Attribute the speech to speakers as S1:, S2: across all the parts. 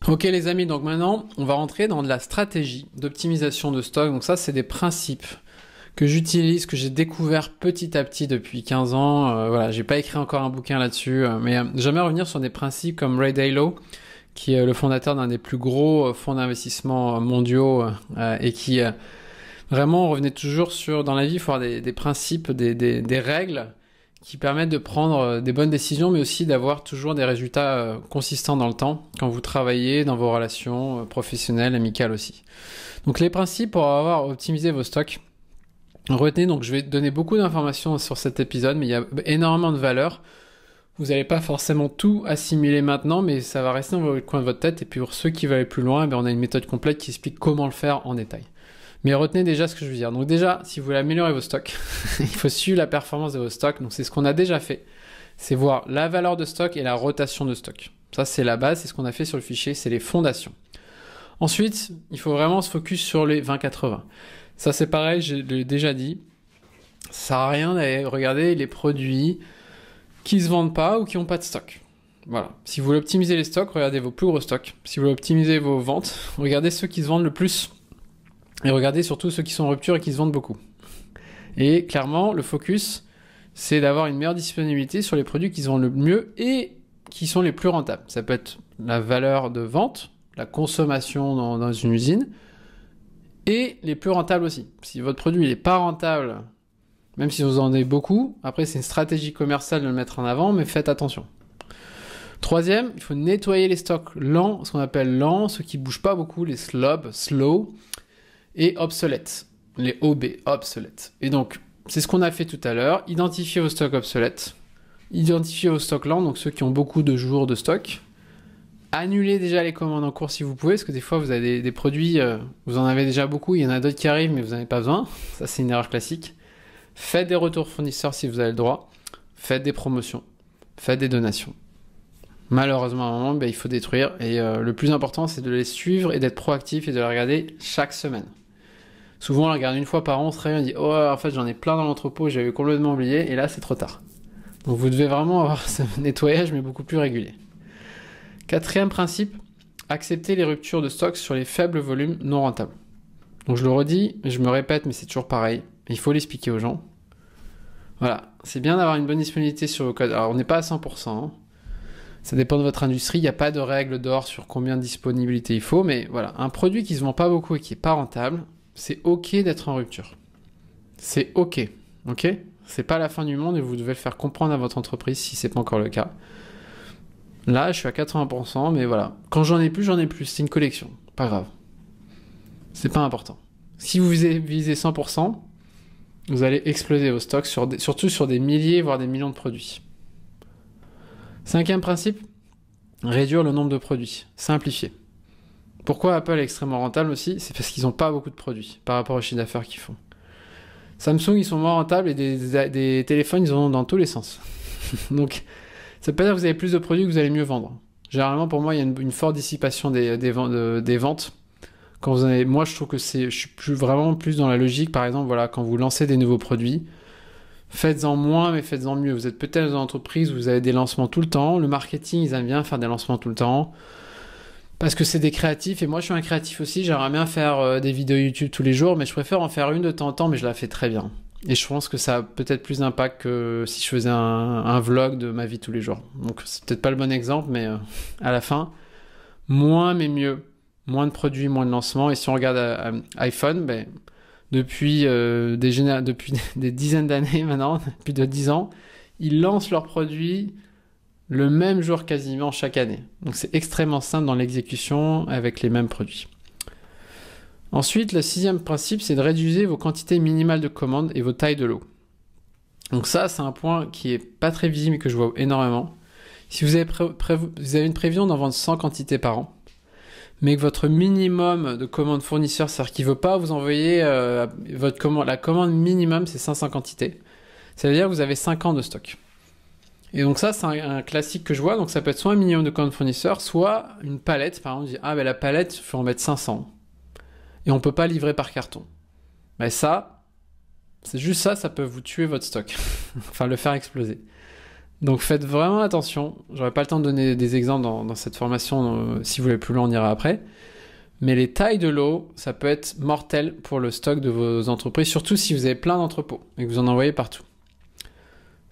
S1: Ok les amis, donc maintenant on va rentrer dans de la stratégie d'optimisation de stock. Donc ça c'est des principes que j'utilise, que j'ai découvert petit à petit depuis 15 ans. Voilà, j'ai pas écrit encore un bouquin là-dessus, mais j'aimerais revenir sur des principes comme Ray Dalio, qui est le fondateur d'un des plus gros fonds d'investissement mondiaux et qui vraiment revenait toujours sur, dans la vie, il faut avoir des principes, des règles qui permettent de prendre des bonnes décisions, mais aussi d'avoir toujours des résultats consistants dans le temps quand vous travaillez dans vos relations professionnelles, amicales aussi. Donc les principes pour avoir optimisé vos stocks. Retenez, donc je vais donner beaucoup d'informations sur cet épisode, mais il y a énormément de valeur. Vous n'allez pas forcément tout assimiler maintenant, mais ça va rester dans le coin de votre tête. Et puis pour ceux qui veulent aller plus loin, on a une méthode complète qui explique comment le faire en détail. Mais retenez déjà ce que je veux dire. Donc déjà, si vous voulez améliorer vos stocks, il faut suivre la performance de vos stocks. Donc c'est ce qu'on a déjà fait. C'est voir la valeur de stock et la rotation de stock. Ça c'est la base, c'est ce qu'on a fait sur le fichier, c'est les fondations. Ensuite, il faut vraiment se focus sur les 20-80. Ça c'est pareil, je l'ai déjà dit. Ça sert à rien d'aller regarder les produits qui se vendent pas ou qui n'ont pas de stock. Voilà. Si vous voulez optimiser les stocks, regardez vos plus gros stocks. Si vous voulez optimiser vos ventes, regardez ceux qui se vendent le plus. Et regardez surtout ceux qui sont en rupture et qui se vendent beaucoup. Et clairement, le focus, c'est d'avoir une meilleure disponibilité sur les produits qui se vendent le mieux et qui sont les plus rentables. Ça peut être la valeur de vente, la consommation dans une usine, et les plus rentables aussi. Si votre produit n'est pas rentable, même si vous en avez beaucoup, après c'est une stratégie commerciale de le mettre en avant, mais faites attention. Troisième, il faut nettoyer les stocks lents, ce qu'on appelle lents, ceux qui ne bougent pas beaucoup, les slow, et obsolètes, les OB, obsolètes. Et donc, c'est ce qu'on a fait tout à l'heure, identifier vos stocks obsolètes, identifier vos stocks lents, donc ceux qui ont beaucoup de jours de stock, annulez déjà les commandes en cours si vous pouvez, parce que des fois vous avez des produits, vous en avez déjà beaucoup, il y en a d'autres qui arrivent, mais vous n'en avez pas besoin, ça c'est une erreur classique. Faites des retours fournisseurs si vous avez le droit, faites des promotions, faites des donations. Malheureusement, à un moment, il faut détruire. Et le plus important, c'est de les suivre et d'être proactif et de les regarder chaque semaine. Souvent, on les regarde une fois par an, on se réveille, on dit « Oh, en fait, j'en ai plein dans l'entrepôt, j'avais complètement oublié. » Et là, c'est trop tard. Donc, vous devez vraiment avoir ce nettoyage, mais beaucoup plus régulier. Quatrième principe, accepter les ruptures de stock sur les faibles volumes non rentables. Donc, je le redis, je me répète, mais c'est toujours pareil. Il faut l'expliquer aux gens. Voilà, c'est bien d'avoir une bonne disponibilité sur le code. Alors, on n'est pas à 100%, hein. Ça dépend de votre industrie, il n'y a pas de règle d'or sur combien de disponibilité il faut, mais voilà, un produit qui ne se vend pas beaucoup et qui n'est pas rentable, c'est ok d'être en rupture. C'est ok, ok? C'est pas la fin du monde et vous devez le faire comprendre à votre entreprise si ce n'est pas encore le cas. Là, je suis à 80%, mais voilà. Quand j'en ai plus, c'est une collection, pas grave. C'est pas important. Si vous visez 100%, vous allez exploser vos stocks, surtout sur des milliers, voire des millions de produits. Cinquième principe, réduire le nombre de produits, simplifier. Pourquoi Apple est extrêmement rentable aussi? C'est parce qu'ils n'ont pas beaucoup de produits par rapport au chiffre d'affaires qu'ils font. Samsung, ils sont moins rentables et des téléphones, ils en ont dans tous les sens. Donc, ça veut pas dire que vous avez plus de produits que vous allez mieux vendre. Généralement, pour moi, il y a une forte dissipation des ventes. Quand vous avez, moi, je trouve que je suis vraiment plus dans la logique. Par exemple, voilà, quand vous lancez des nouveaux produits, faites-en moins, mais faites-en mieux. Vous êtes peut-être dans une entreprise où vous avez des lancements tout le temps. Le marketing, ils aiment bien faire des lancements tout le temps. Parce que c'est des créatifs. Et moi, je suis un créatif aussi. J'aimerais bien faire des vidéos YouTube tous les jours, mais je préfère en faire une de temps en temps, mais je la fais très bien. Et je pense que ça a peut-être plus d'impact que si je faisais un vlog de ma vie tous les jours. Donc, c'est peut-être pas le bon exemple, mais à la fin, moins mais mieux. Moins de produits, moins de lancements. Et si on regarde iPhone, depuis des dizaines d'années maintenant, plus de 10 ans, ils lancent leurs produits le même jour quasiment chaque année. Donc c'est extrêmement simple dans l'exécution avec les mêmes produits. Ensuite, le sixième principe, c'est de réduire vos quantités minimales de commandes et vos tailles de lot. Donc ça, c'est un point qui est pas très visible mais que je vois énormément. Si vous avez une prévision d'en vendre 100 quantités par an, mais que votre minimum de commande fournisseur, c'est-à-dire qu'il ne veut pas vous envoyer la commande minimum, c'est 500 quantités. Ça veut dire que vous avez 5 ans de stock. Et donc ça, c'est un classique que je vois. Donc ça peut être soit un minimum de commandes fournisseurs, soit une palette. Par exemple, on dit, la palette, il faut en mettre 500. Et on ne peut pas livrer par carton. Mais ça, c'est juste ça peut vous tuer votre stock. Enfin, le faire exploser. Donc faites vraiment attention. J'aurais pas le temps de donner des exemples dans cette formation. Si vous voulez plus loin, on ira après. Mais les tailles de lot, ça peut être mortel pour le stock de vos entreprises, surtout si vous avez plein d'entrepôts et que vous en envoyez partout.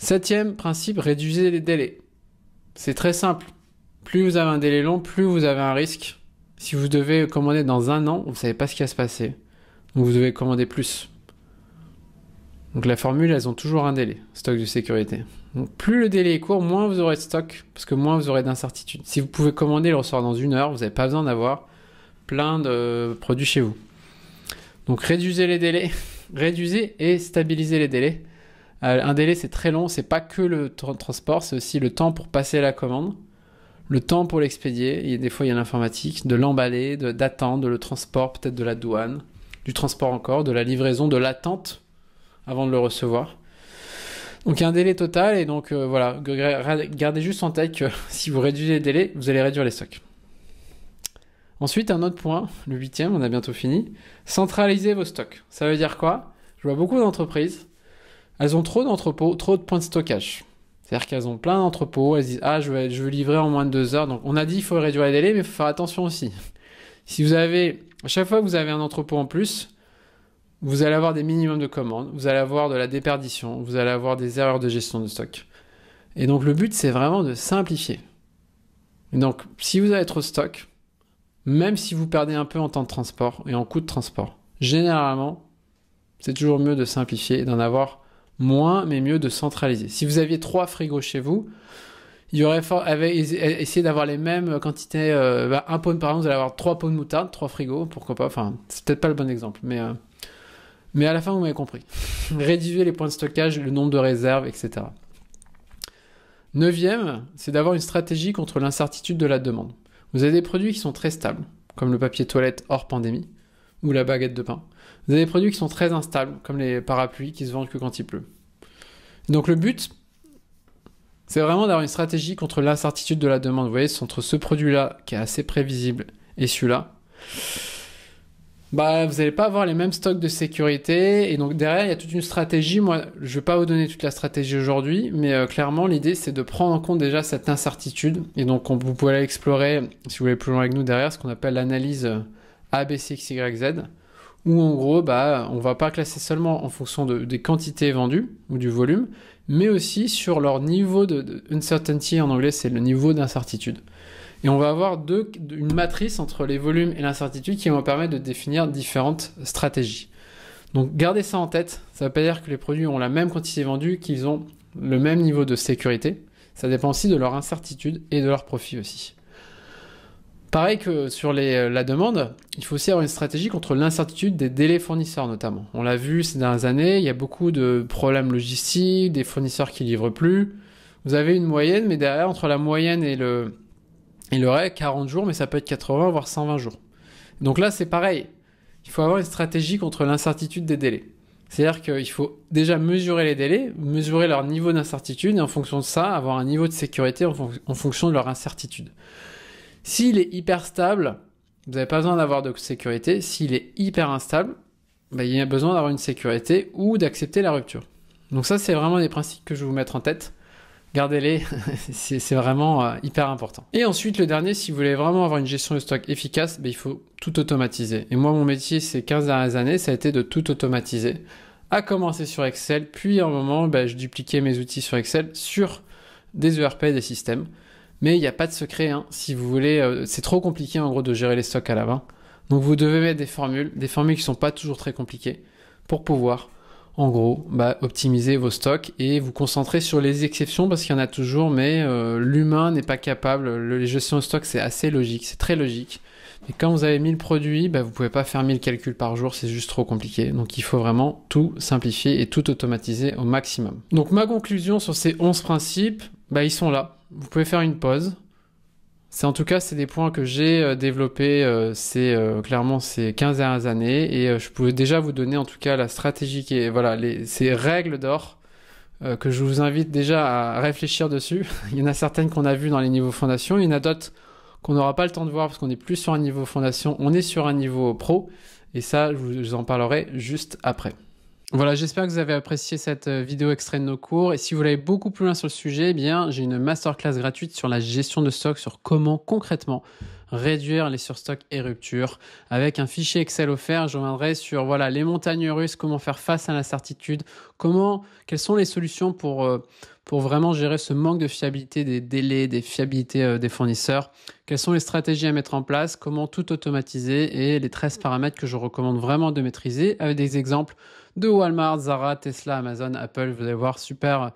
S1: 7e principe, réduisez les délais. C'est très simple. Plus vous avez un délai long, plus vous avez un risque. Si vous devez commander dans 1 an, vous ne savez pas ce qui va se passer. Donc vous devez commander plus. Donc la formule, elles ont toujours un délai, stock de sécurité. Donc plus le délai est court, moins vous aurez de stock, parce que moins vous aurez d'incertitude. Si vous pouvez commander le recevoir dans 1 heure, vous n'avez pas besoin d'avoir plein de produits chez vous. Donc réduisez les délais, réduisez et stabilisez les délais. Un délai c'est très long, c'est pas que le transport, c'est aussi le temps pour passer la commande, le temps pour l'expédier, et des fois il y a l'informatique, de l'emballer, d'attendre, de le transport, peut-être de la douane, du transport encore, de la livraison, de l'attente avant de le recevoir. Donc il y a un délai total et donc voilà, gardez juste en tête que si vous réduisez les délais, vous allez réduire les stocks. Ensuite, un autre point, le 8e, on a bientôt fini, centralisez vos stocks. Ça veut dire quoi? Je vois beaucoup d'entreprises, elles ont trop d'entrepôts, trop de points de stockage. C'est-à-dire qu'elles ont plein d'entrepôts, elles disent « Ah, je veux livrer en moins de 2 heures. » Donc on a dit qu'il faut réduire les délais, mais il faut faire attention aussi. Si vous avez, à chaque fois que vous avez un entrepôt en plus, vous allez avoir des minimums de commandes, vous allez avoir de la déperdition, vous allez avoir des erreurs de gestion de stock. Et donc le but, c'est vraiment de simplifier. Et donc, si vous avez trop de stock, même si vous perdez un peu en temps de transport et en coût de transport, généralement, c'est toujours mieux de simplifier et d'en avoir moins, mais mieux de centraliser. Si vous aviez 3 frigos chez vous, il y aurait essayé d'avoir les mêmes quantités. Un pot, par exemple, vous allez avoir 3 pots de moutarde, 3 frigos, pourquoi pas. Enfin, c'est peut-être pas le bon exemple, mais à la fin, vous m'avez compris. Réduisez les points de stockage, le nombre de réserves, etc. 9e, c'est d'avoir une stratégie contre l'incertitude de la demande. Vous avez des produits qui sont très stables, comme le papier toilette hors pandémie, ou la baguette de pain. Vous avez des produits qui sont très instables, comme les parapluies qui se vendent que quand il pleut. Donc le but, c'est vraiment d'avoir une stratégie contre l'incertitude de la demande. Vous voyez, c'est entre ce produit-là, qui est assez prévisible, et celui-là. Vous n'allez pas avoir les mêmes stocks de sécurité. Et donc derrière, il y a toute une stratégie. Moi, je ne vais pas vous donner toute la stratégie aujourd'hui, mais clairement, l'idée, c'est de prendre en compte déjà cette incertitude. Et donc, vous pouvez aller explorer, si vous voulez plus loin avec nous derrière, ce qu'on appelle l'analyse ABCXYZ, où en gros, on ne va pas classer seulement en fonction des quantités vendues ou du volume, mais aussi sur leur niveau de uncertainty, en anglais, c'est le niveau d'incertitude. Et on va avoir une matrice entre les volumes et l'incertitude qui vont permettre de définir différentes stratégies. Donc gardez ça en tête, ça ne veut pas dire que les produits ont la même quantité vendue, qu'ils ont le même niveau de sécurité. Ça dépend aussi de leur incertitude et de leur profit aussi. Pareil que sur la demande, il faut aussi avoir une stratégie contre l'incertitude des délais fournisseurs notamment. On l'a vu ces dernières années, il y a beaucoup de problèmes logistiques, des fournisseurs qui ne livrent plus. Vous avez une moyenne, mais derrière, entre la moyenne et le reste, 40 jours, mais ça peut être 80, voire 120 jours. Donc là, c'est pareil. Il faut avoir une stratégie contre l'incertitude des délais. C'est-à-dire qu'il faut déjà mesurer les délais, mesurer leur niveau d'incertitude, et en fonction de ça, avoir un niveau de sécurité en fonction de leur incertitude. S'il est hyper stable, vous n'avez pas besoin d'avoir de sécurité. S'il est hyper instable, il y a besoin d'avoir une sécurité ou d'accepter la rupture. Donc ça, c'est vraiment des principes que je vais vous mettre en tête. Gardez-les, c'est vraiment hyper important. Et ensuite, le dernier, si vous voulez vraiment avoir une gestion de stock efficace, il faut tout automatiser. Et moi, mon métier, ces 15 dernières années, ça a été de tout automatiser. À commencer sur Excel, puis à un moment, je dupliquais mes outils sur Excel sur des ERP, des systèmes. Mais il n'y a pas de secret, hein. Si vous voulez, c'est trop compliqué en gros de gérer les stocks à la main. Donc vous devez mettre des formules qui ne sont pas toujours très compliquées pour pouvoir en gros, optimiser vos stocks et vous concentrer sur les exceptions parce qu'il y en a toujours, mais l'humain n'est pas capable. Les gestions de stock, c'est assez logique, c'est très logique. Mais quand vous avez 1000 produits, vous pouvez pas faire 1000 calculs par jour, c'est juste trop compliqué. Donc il faut vraiment tout simplifier et tout automatiser au maximum. Donc ma conclusion sur ces 11 principes, ils sont là. Vous pouvez faire une pause. C'est des points que j'ai développés clairement ces 15 dernières années et je pouvais déjà vous donner en tout cas la stratégie qui est, ces règles d'or que je vous invite déjà à réfléchir dessus. Il y en a certaines qu'on a vues dans les niveaux fondation, il y en a d'autres qu'on n'aura pas le temps de voir parce qu'on n'est plus sur un niveau fondation, on est sur un niveau pro et ça, je vous en parlerai juste après. Voilà, j'espère que vous avez apprécié cette vidéo extrait de nos cours. Et si vous voulez beaucoup plus loin sur le sujet, eh bien, j'ai une masterclass gratuite sur la gestion de stock, sur comment concrètement réduire les surstocks et ruptures. Avec un fichier Excel offert, je reviendrai sur voilà, les montagnes russes, comment faire face à l'incertitude, quelles sont les solutions pour vraiment gérer ce manque de fiabilité des délais, des fiabilités des fournisseurs, quelles sont les stratégies à mettre en place, comment tout automatiser et les 13 paramètres que je recommande vraiment de maîtriser avec des exemples de Walmart, Zara, Tesla, Amazon, Apple. Vous allez voir, super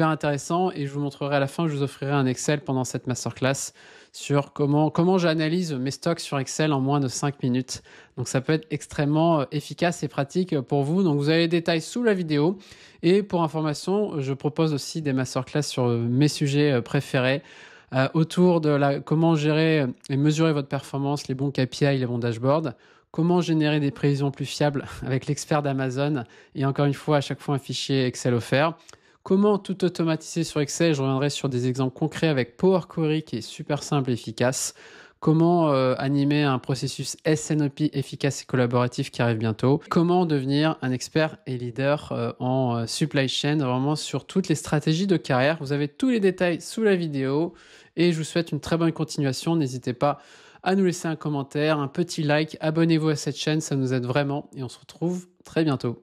S1: intéressant. Et je vous montrerai à la fin, je vous offrirai un Excel pendant cette masterclass sur comment j'analyse mes stocks sur Excel en moins de 5 minutes. Donc ça peut être extrêmement efficace et pratique pour vous. Donc vous avez les détails sous la vidéo. Et pour information, je propose aussi des masterclass sur mes sujets préférés. Autour de comment gérer et mesurer votre performance, les bons KPI, les bons dashboards, comment générer des prévisions plus fiables avec l'expert d'Amazon et encore une fois, à chaque fois un fichier Excel offert. Comment tout automatiser sur Excel, je reviendrai sur des exemples concrets avec Power Query qui est super simple et efficace. Comment animer un processus SNOP efficace et collaboratif qui arrive bientôt. Comment devenir un expert et leader en supply chain, vraiment sur toutes les stratégies de carrière. Vous avez tous les détails sous la vidéo et je vous souhaite une très bonne continuation. N'hésitez pas à nous laisser un commentaire, un petit like, abonnez-vous à cette chaîne, ça nous aide vraiment et on se retrouve très bientôt.